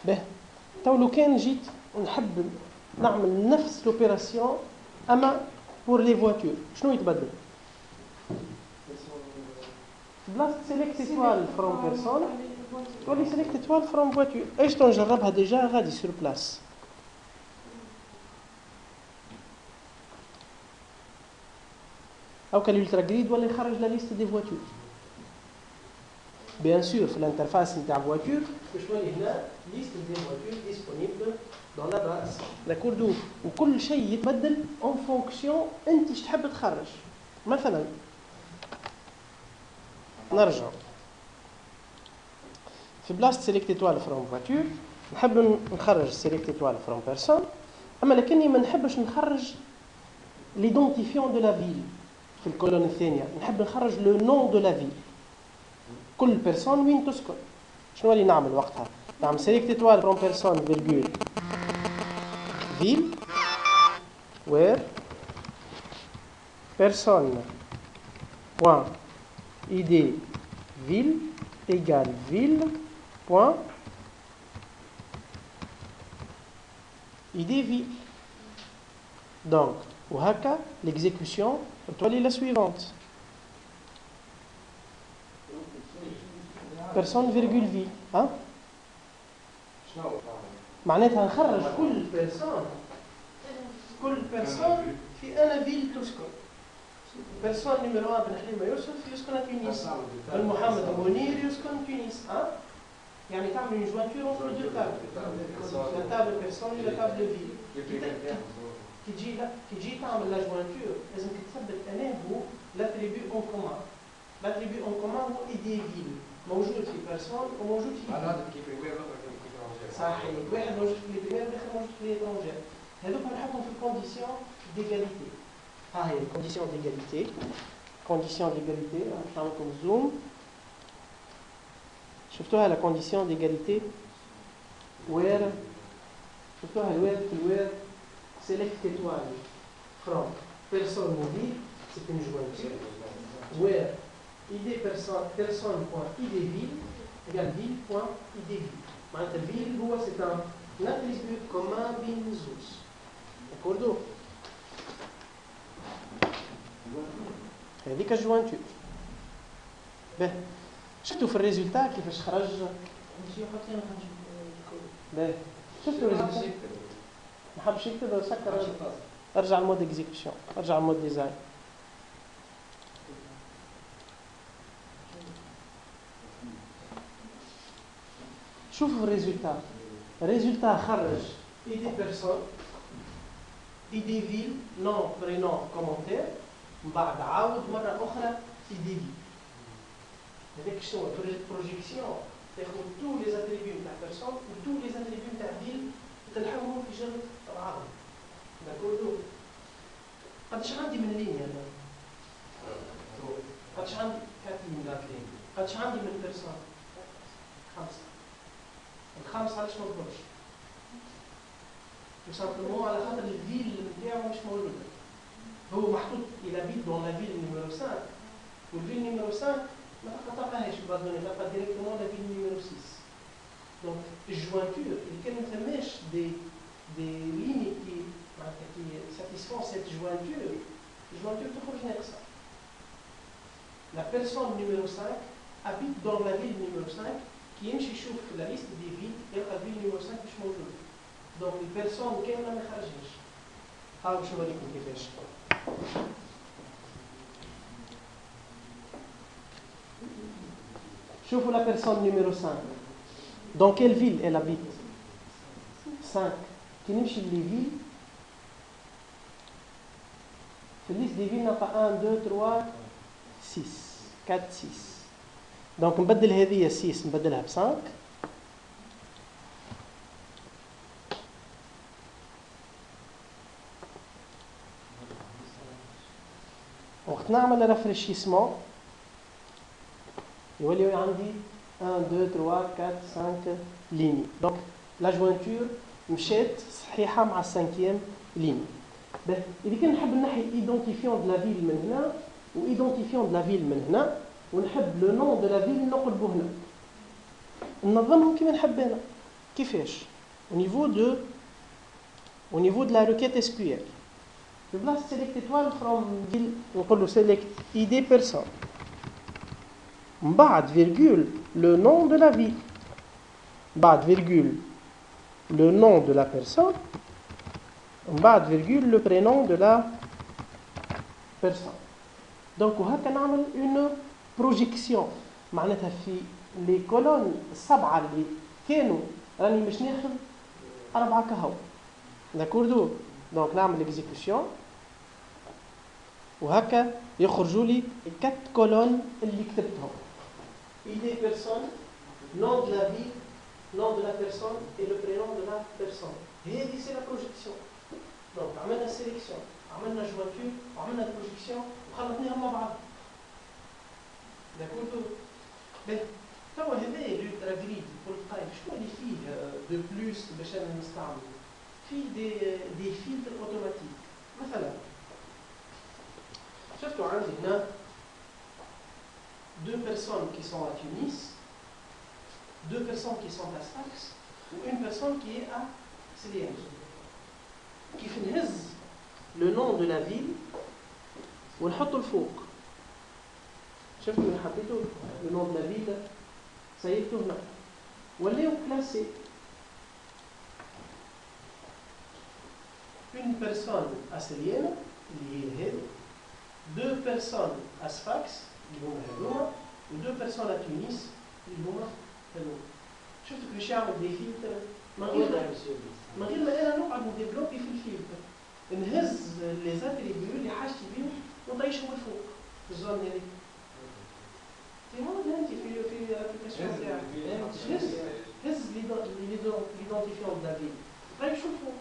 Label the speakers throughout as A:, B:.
A: به تو لو كان جيت نحب نعمل نفس لوبيراسيون اما بور لي فواتور شنو يتبدل؟ بلاصه سيليكت ايتوال فروم بيرسون تولي سيليكت ايتوال فروم فواتور. ايش نجربها ديجا غادي سور بلاس. او كان الالترا جريد ولا يخرج لا ليست دي فواتور. بيان سور في الانترفاس نتاع فواتور باش تولي هنا ليست دي فواتور ديسپونيبل دون لا باس داكور دو، وكل شيء يتبدل اون فونكسيون انت ايش تحب تخرج. مثلا نرجع في بلاصه سيليكت ايتوال فروم فواتور نحب نخرج سيليكت ايتوال فروم بيرسون، اما لكني ما نحبش نخرج ليدونتيفيون دو لا فيل. في الكولون الثانيه نحب نخرج لو نون دو لا فيل، كل بيرسون وين تسكن. شنو اللي نعمل وقتها؟ نعمل سيليكت ايتوال فروم بيرسون فيرجول فيل وير بيرسون بوان ايدي فيل ايجال فيل بوان ايدي فيل. دونك وهكا ليكزيكسيون تولي لا سويفونت بيرسون فيرجول في. ها معناتها نخرج كل بيرسون في انا فيل تسكن. بيرسون نيميرو 1 بن حليمه يوسف يسكن تونس، محمد منير يسكن تونس. ها يعني تعمل une jointure entre deux tables، la table personne et la table ville. كي تجي تعمل لا جوانتور لازم تثبت انا هو لاتريبيو اون كومان. لاتريبيو اون كومان هو ايدي فيل موجود في بيرسون وموجود في
B: هذا كيف بريمير واحد كيف رونجير.
A: صحيح، واحد موجود في لي بريمير والاخر موجود في لي ترونجير. هذوك نحطهم في الكونديسيون ديغاليتي. ها هي الكونديسيون ديغاليتي. كونديسيون ديغاليتي باش نعمل لكم زوم. شفتوها لا كونديسيون ديغاليتي وير شفتوها الوير في الوير select étoile from personne mobile, c'est une jointure, where id personne.id ville égale ville.id ville. معناتها ville هو c'est un attribut commun بين الزوز. d'accord. هذيك الجوانتور. باهي شفتوا في الريزولتا كيفاش خرج؟ باهي شفتوا الريزولتا؟ ما حبش يكتب سكر. ارجع لمود اكزيكيوشن، ارجع لمود ديزاين. شوفوا الريزولتا. الريزولتا خرج ايدي بيرسون ايدي فيل نون برينون كومونتير من بعد عاود مره اخرى ايدي فيل. هذاك شنو بروجيكسيون تاخذ تو لي زاتريبيو تاع بيرسون و تو لي زاتريبيو تاع فيل تلحقهم في جرة بعضهم. داكوردو. قداش عندي من لينيا انا؟ قداش عندي 4 لينيا. قداش عندي من بيرسون؟ 5. الخامس علاش ما ضربش؟ تو سامبلومون على خاطر الفيل نتاعو مش موجودة. هو محطوط إلى بيت دون لا فيل نيميرو 5 والفيل نيميرو 5 ما تلقاهاش بعد ما تلقى ديريكتومون لا فيل نيميرو 6. دونك الجوانتور اللي كان ما ثماش دي lignes qui satisfont cette jointure تخرج ناقصة. La personne numéro 5 habite dans la ville numéro 5 qui يمشي يشوف la liste des villes يلقى الفيل numéro 5 مش موجود. دونك البيرسون كاملة ما خرجهاش. هاو باش نوريكم كيفاش. شوفوا la personne numéro 5. Dans quelle ville elle habite? 5. Qui نمشي لي فيل في الليست دي فيل نلقى 1 2 3 6 4 6. دونك نبدل هذه 6 نبدلها ب 5. وقت نعمل رافريشيسمون يولي عندي 1 2 3 4 5 ليني. دونك لا جوانتور مشات صحيحه مع السانكيام ليني. اذا كان نحب نحي ايدونتيفيون دو لا فيل من هنا وايدونتيفيون دو لا فيل من هنا ونحب لو نون دو لا فيل نقلبو هنا ننظمهم كيما نحب انا. كيفاش؟ au niveau de la requête SQL. في بلاصة select étoile from نقول له select ID personne. من بعد virgule le nom de la ville. بعد virgule le nom de la personne. من بعد virgule le prénom de la personne. Donc وهكا نعمل une projection. معناتها في les colonnes السبعة اللي كانوا راني مش ناخذ 4 كهو. داكوردو؟ دونك نعمل اكزيكيوشن وهكا يخرجوا لي 4 كولون اللي كتبتهم. ايدي بيرسون، نون دو لا فيل، نون دو لا بيرسون اي لو برينون دو لا بيرسون. هذه سي لا بروجيكسيون. دونك عملنا سيليكسيون، عملنا جواتور، وعملنا بروجيكسيون وخلطناهم مع بعض. داكوردو؟ باهي توا هذايا لو جريد بول تايب شنو اللي فيه دو بلوس باش انا نستعمل؟ فيه دي فيلتر اوتوماتيك. مثلا شفتوا عندي هنا deux personnes qui sont à Tunis, 2 personnes qui sont à Sfax ou une personne qui est à Slième. كيف نهز le nom de la ville ونحطه الفوق. شفتوا اللي حطيته le nom de la ville سيبته هنا ولاو كلاسي. une personne à Slième اللي هي هذه، 2 personnes à Sfax اللي هما هذوما، و 2 personnes à Tunis اللي هما هذوما. شفتوا كيفاش يعمل دي فيلتر من غير ما انا نقعد نديفلوبي في الفيلتر، نهز لي زاتريبيو اللي حاجتي بيهم ونطيشهم الفوق في الزون هذيك. تي موجود انت في الابليكاسيون تاعك، هز ليدونتيفيون دا فيل طيشو الفوق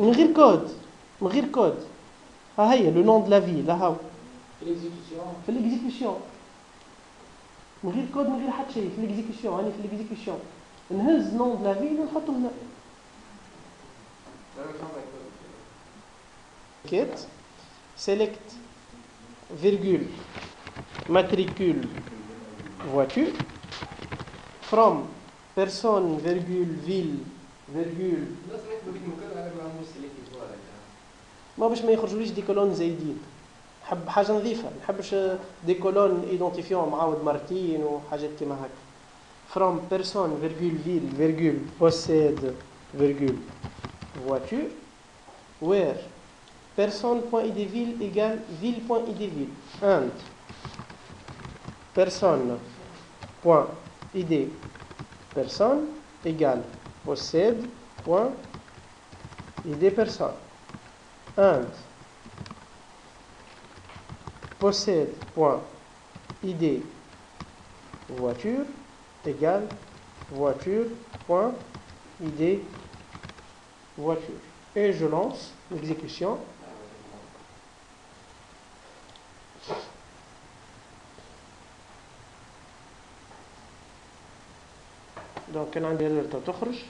A: من غير كود، من غير كود. ها هي لو نون دو لا فيل، ها هو في الاكزيكيوشن من غير كود، من غير حتى شيء. في الاكزيكيوشن راني في الاكزيكيوشن نهز نون دو لا فيل ونحطه هنا. كيت سيلكت فيرغول matricule voiture from personne virgule ville virgule. ما باش ما يخرجوليش دي كولون زايدين. نحب حاجه نظيفه، ما نحبش دي كولون ايدونتيفيون معاود مرتين وحاجات كيما هكا. from personne virgule ville virgule possède virgule voiture where personne.id ville égale ville.id ville and personne.id personne égale possède.id personne and possède.id voiture égale voiture.id voiture. Et je lance l'exécution. Donc كان عندي اليرت تخرج.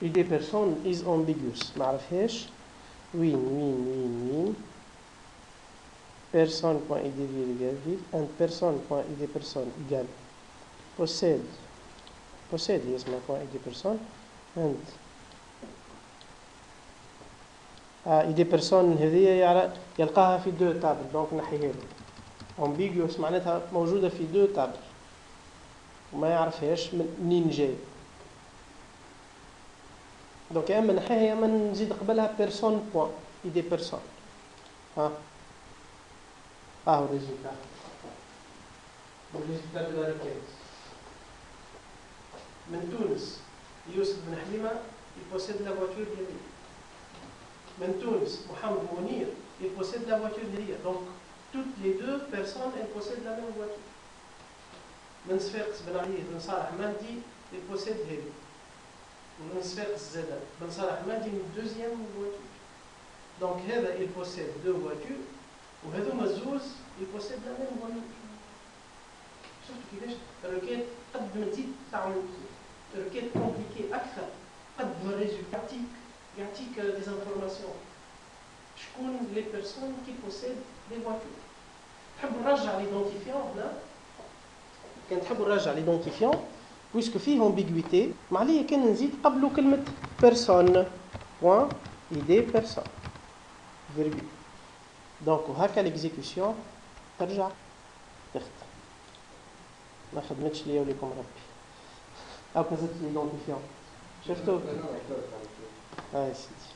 A: ID person is ambiguous. ما عرفهاش. win personne.id ville égale ville and personne.id personne égale possède هي اسمها .id personne and id personne هذه يلقاها في 2 تابل. دونك نحيها له. ambiguous معناتها موجودة في 2 تابل وما يعرفهاش منين جاي. دونك يا اما نحيها يا اما نزيد قبلها personne.id personne. ها هو الريزلتات دو لا ريكيت. من تونس يوسف بن حليمة يبوسيد لا فواتور ديالي. من تونس محمد منير يبوسيد لا فواتور ديالي. دونك toutes les 2 personnes elles possèdent la même voiture. من صفاقس بن علي بن صالح مهدي يبوسيد هذه. ومن صفاقس زاد بن صالح مهدي من دوزيام voiture. دونك هذا يبوسيد 2 voitures وهذوما الزوز يبوسيد لا ميم فواتور. شفتوا كيفاش الريكيت قد ما تزيد تعمل ريكيت كومبليكي اكثر قد ما الريزولت يعطيك دي انفورماسيون les personnes qui possèdent des voitures. نحب نرجع l'identifiant هنا. كان نحب نرجع l'identifiant puisque فيه ambiguïté معليا كان نزيد قبله كلمة personne point id personne virgule. Donc وهكا l'exécution ترجع تختم. ما خدمتش ليا وليكم ربي. هاكا زدت l'identifiant. شفتوا؟ هاي سيدي.